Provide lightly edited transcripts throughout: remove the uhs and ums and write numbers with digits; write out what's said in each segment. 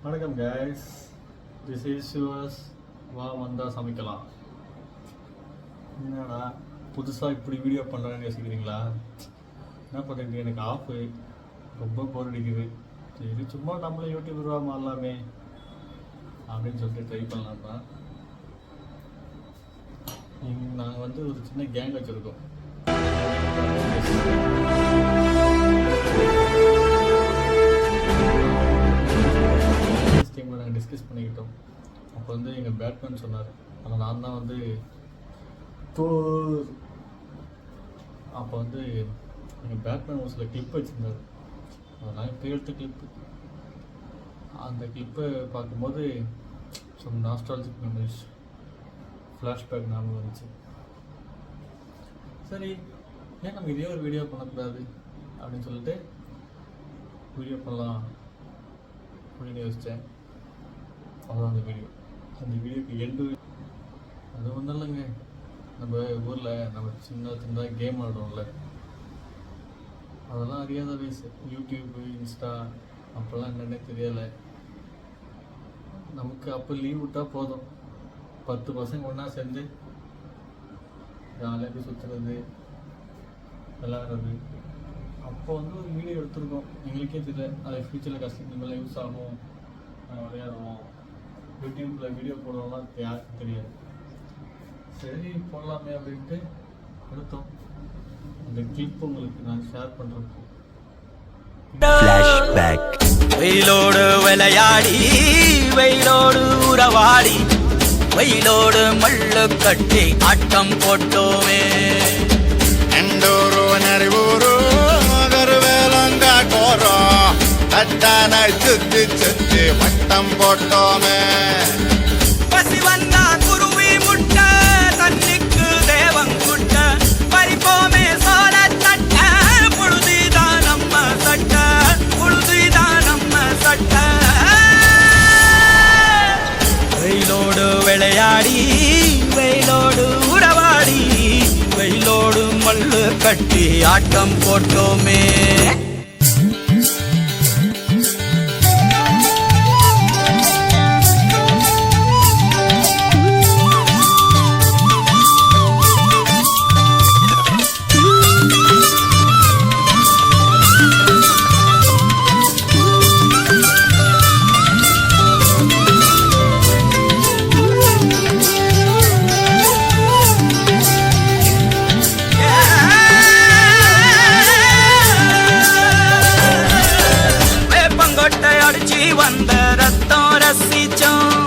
வணக்கம் guys, this is yours. வா வந்தா சமைக்கலாம். என்னடா புதுசாக இப்படி வீடியோ பண்ணுறேன்னு யோசிக்கிறீங்களா? என்ன பண்ணுறது, எனக்கு ஆஃபு ரொம்ப போர் அடிக்குது. சரி சும்மா நம்மளே யூடியூபராக மாறலாமே அப்படின்னு சொல்லிட்டு ட்ரை பண்ணலாம் தான். நாங்கள் வந்து ஒரு சின்ன கேங் வச்சுருக்கோம். டைமில் நாங்கள் டிஸ்கஸ் பண்ணிக்கிட்டோம். அப்போ வந்து எங்கள் பேட்மேன் சொன்னார், ஆனால் நான் தான் வந்து அப்போ வந்து எங்கள் பேட்மேன் ஒரு சில கிளிப் வச்சுருந்தார். அதனால் இப்போ எடுத்த கிளிப்பு, அந்த கிளிப்பை பார்க்கும்போது சம் நாஸ்டாலஜிக் மெமரிஸ், ஃப்ளாஷ்பேக் ஞாபகம் வந்துச்சு. சரி ஏன் நம்ம இதே ஒரு வீடியோ பண்ணக்கூடாது அப்படின்னு சொல்லிட்டு வீடியோ பண்ணலாம் அப்படின்னு யோசித்தேன். அதான் அந்த வீடியோக்கு எண்டு அது ஒன்றும் இல்லைங்க. நம்ம ஊரில் நம்ம சின்னதாக கேம் ஆடுறோம்ல, அதெல்லாம் அறியாத வயசு. யூடியூப்பு, இன்ஸ்டா அப்போல்லாம் என்னென்னே தெரியலை நமக்கு. அப்போ லீவ் விட்டால் போதும், 10 பசங்க ஒன்றா சேர்ந்து ஜாலியாக சுற்றுறது, விளையாடுறது. அப்போ வந்து ஒரு வீடியோ எடுத்துருக்கோம், எங்களுக்கே தெரியல அது ஃப்யூச்சரில் கஷ்டத்துக்கு யூஸ் ஆகும். விளையாடுவோம், யூடியூப்பில் வீடியோ போடுவோம்லாம் யாருக்கும் தெரியாது. சரி போடலாமே அப்படின்ட்டு எடுத்தோம். அந்த கிளிப் உங்களுக்கு நான் ஷேர் பண்ணுறேன். வெயிலோடு விளையாடி, வெயிலோடு உறவாடி, வெயிலோடு மல்லு கட்டி ஆட்டம் போட்டோமே. எண்டூரு நரிவூரு கருவேலங்க கோரம் தட்டான சுத்தி சுத்தி வட்டம் போட்டோமே. பசி வந்தா குருவி முட்ட, தண்ணிக்கு தேவங்குட்ட, பறிப்போமே சோழ தட்ட, புழுதிதான் நம்ம சட்ட, புழுதிதான் நம்ம சட்ட. வெயிலோடு விளையாடி, வெயிலோடு உறவாடி, வெயிலோடு மல்லு கட்டி ஆட்டம் போட்டோமே. வந்த ரத்தம் ரசிச்சோம்,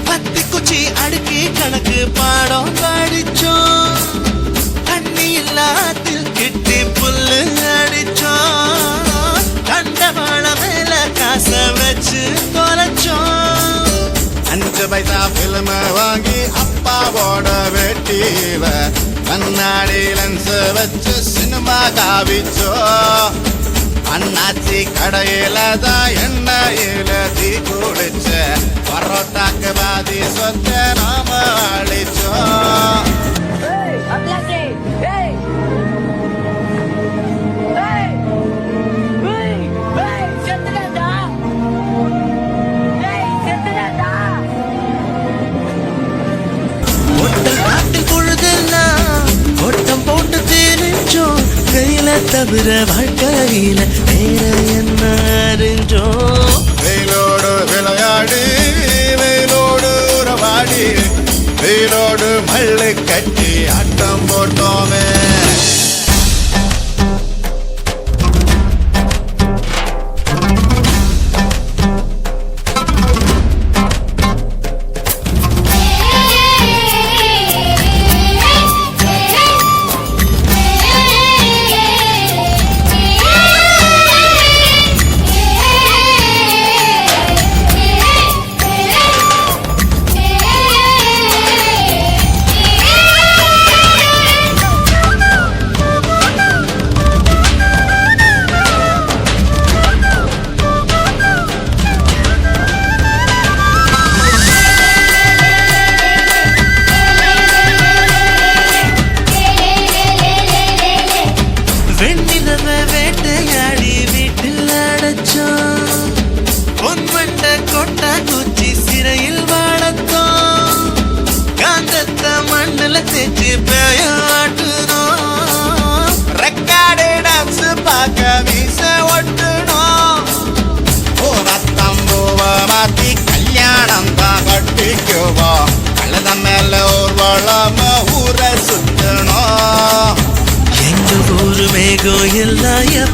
பத்தி குச்சி அடுக்கி கணக்கு பாடம் படிச்சோம், தண்ணி இல்லாத்தில் கிட்டி புல்லு அடிச்சோம், கண்டவாள மேல காச வச்சு தொலைச்சோம். 5 பைசா பிலிம வாங்கி அப்பாவோட வெட்டிவ கண்ணாடி லென்ஸ் வச்சு சினிமா காவிச்சோம். அண்ணாச்சி கடையில தான் எண்ணெயில தீ குளிச்ச பரோட்டாக்கு பாதி சொத்த நாம அழிச்சோம். ஓட்டம் போட்டு தெரிஞ்சோம், கையில தவிர வாழ்க்கையில வேற என்ன அறிஞ்சோம். வெயிலோடு விளையாடி, வெயிலோடு உறவாடி, வெயிலோடு மல்லு கட்டி ஆட்டம் போட்டோமே.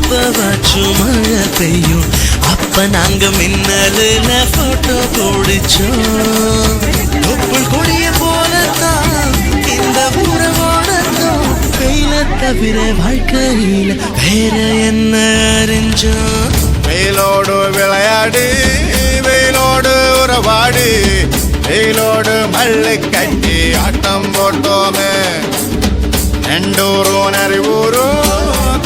எப்பவாச்சும் மழை பெய்யும் அப்ப நாங்க மின்னலுல போட்டோ பிடிச்சோம். தொப்புள் கொடிய போலத்தான் இந்த உறவோடத்தோம். வெயில தவிர வாழ்க்கையில வேற என்ன அறிஞ்சோம். வெயிலோடு விளையாடி வெயிலோடு உறவாடி வெயிலோடு மல்லு கட்டி ஆட்டம் போட்டோமே. நெண்டூரும் நரிவூரும்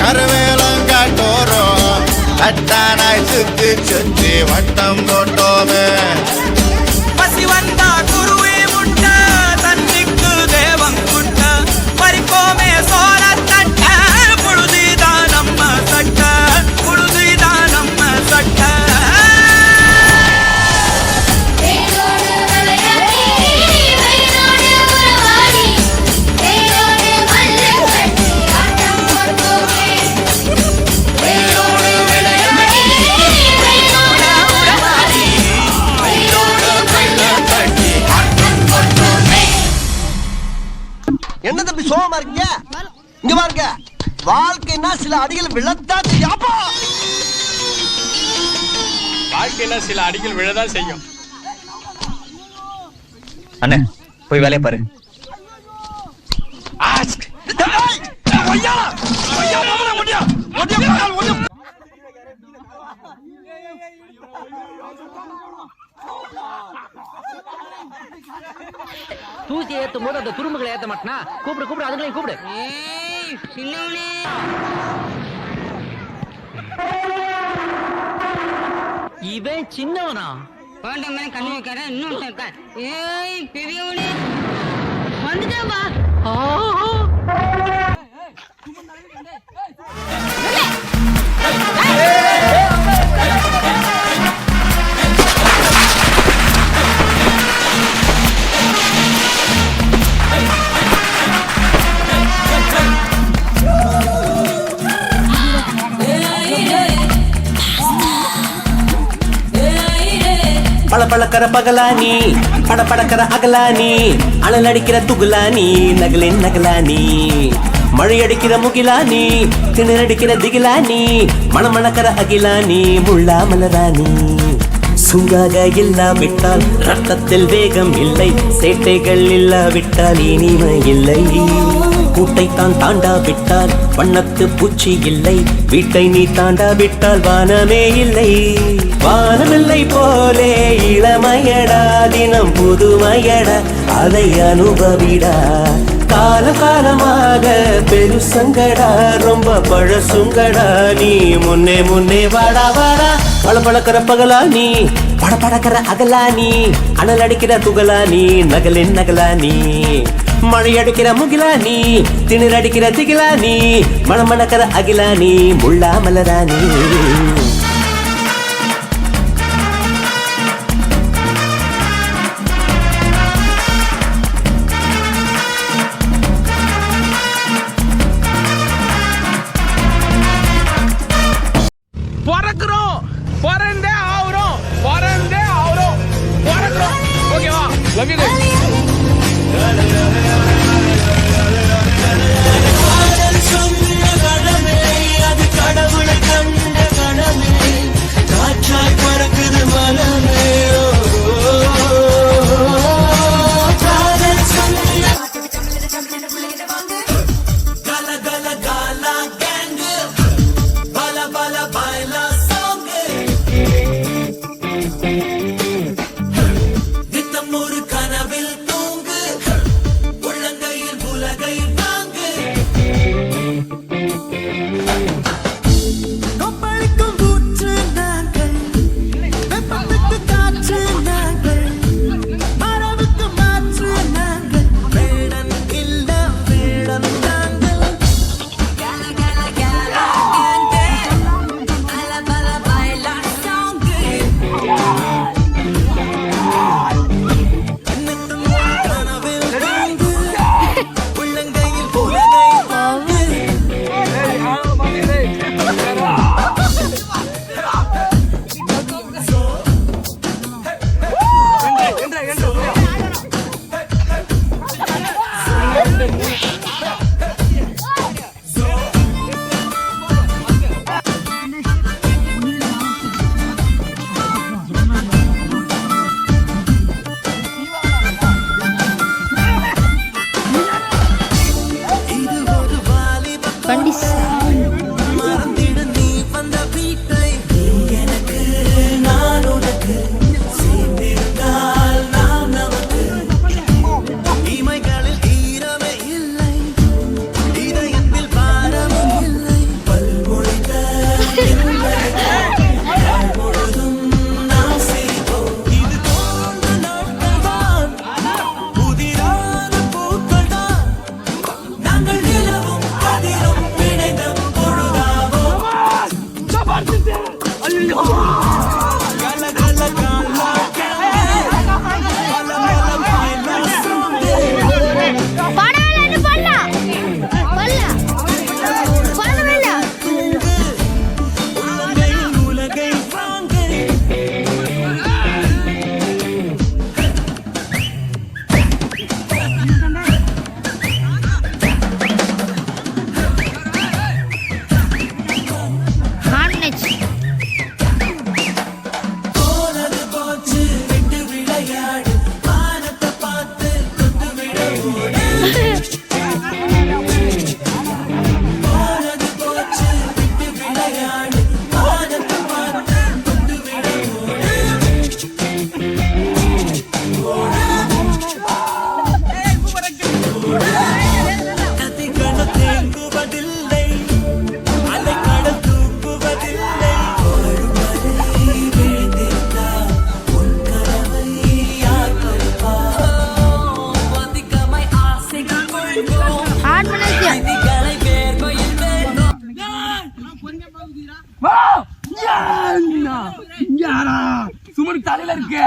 கருவேலம் காட்டோரும் கட்டானாய் சுத்தி சுத்தி வட்டம் போட்டோமே. பசி வந்தா குருவே முட்ட தன்னிக்கு தேவம் குட்ட பறிப்போமே சோழ தட்ட புழுதிதான் நம்ம சட்ட புழுதிதான் நம்ம சட்ட. என்ன தம்பி சோகமா இருக்கீங்க? இங்க பாருங்க, வாழ்க்கைன்னா சில அடிகள் விழத்தான் செய்யும். வாழ்க்கையில சில அடிகள் விழதான் செய்யும். அண்ணே போய் வேலையை பாரு. தூசி ஏத்தும் போது அந்த துரும்புகளை ஏத்த மாட்டனா? கூப்பிடு கூப்பிடு, அதுங்களையும் கூப்பிடு. இவன் சின்னவனா? கண்ணு வைக்கிற இன்னும் ஏய் பெரியவனே வந்துட்டா. பல பழக்கிற பகலானி பட படக்கிற அகலானி அனல் அடிக்கிற துகுலானி நகலின் நகலானி மழை அடிக்கிற முகிலானி திணறடிக்கிற திகிலானி மணமணக்கிற அகிலானி முள்ளா மலராணி. சூடாக இல்லாவிட்டால் ரத்தத்தில் வேகம் இல்லை, சேட்டைகள் இல்லாவிட்டால் இனிமை இல்லை. கூட்டைத்தான் தாண்டாவிட்டால் வண்ணத்து பூச்சி இல்லை, வீட்டை நீ தாண்டாவிட்டால் வானமே இல்லை. வானமில்லை போலே இளமையடா, தினம் புதுமையடா, அதை அனுபவிடா. காலம் காலமாக பெருசங்கடா, ரொம்ப பழசுங்கடா, நீ முன்னே முன்னே வாடா வாடா. பழ பழக்கிற பகலானி பட படக்கிற அகலானி அனல் அடிக்கிற துகலானி நகலின் நகலானி மழை அடிக்கிற முகிலானி திணறடிக்கிற திகிலானி மணமணக்கிற அகிலானி முள்ளா மலராணி. பிறக்கிறோம், பிறந்தே ஆகுறோம், பிறந்தே ஆகுறோம், பிறக்கிறோம். ஓகேவா? Love you guys. கடவுளை கண்ட கடமே காற்றாய் பறக்குது மனமே. கல கல காலா கேங்கு பல பல பாய்லா சாங்கு நித்தம் ஒரு கனவில் தூங்கு உள்ளங்கையில் உலகை வாங்கு. கொப்பளிக்கும் ஊற்று நாங்கள் மறந்திடு நீ வந்த வீட்டை நீ எனக்கு நான் உனக்கு சேர்ந்திருந்தால் நாம் நமக்கு இமைகளில் ஈரமே இல்லை இதயத்தில் பாரமும் இல்லை பல்மொழிந்த முழுதும் நாம் செய்வோம் இது போன்ற நாட்கள் தான் புதிரான பூக்கள் தான் நாங்கள் நிலவும் கதிரும் இணைந்த பொழுதாவோம் கல கல காலா உலகை வாங்கு போனது போச்சு விட்டு விளையாடு வானத்தை பார்த்து கொண்டு விட ஓடு போனது போச்சு விட்டு விளையாடு வானத்தை பார்த்து கொண்டு விட கத்திக்கண தேங்குவதில்லை அலைக்கடல் தூக்குவதில்லை விழுந்திருந்தால் உன் கனவை யார் கழிப்பார் அதிகமாய் ஆசைகள் கொள்வோம் விதிகளை வேர்வையில் வேர்வோம் சுமன் தலையில இருக்க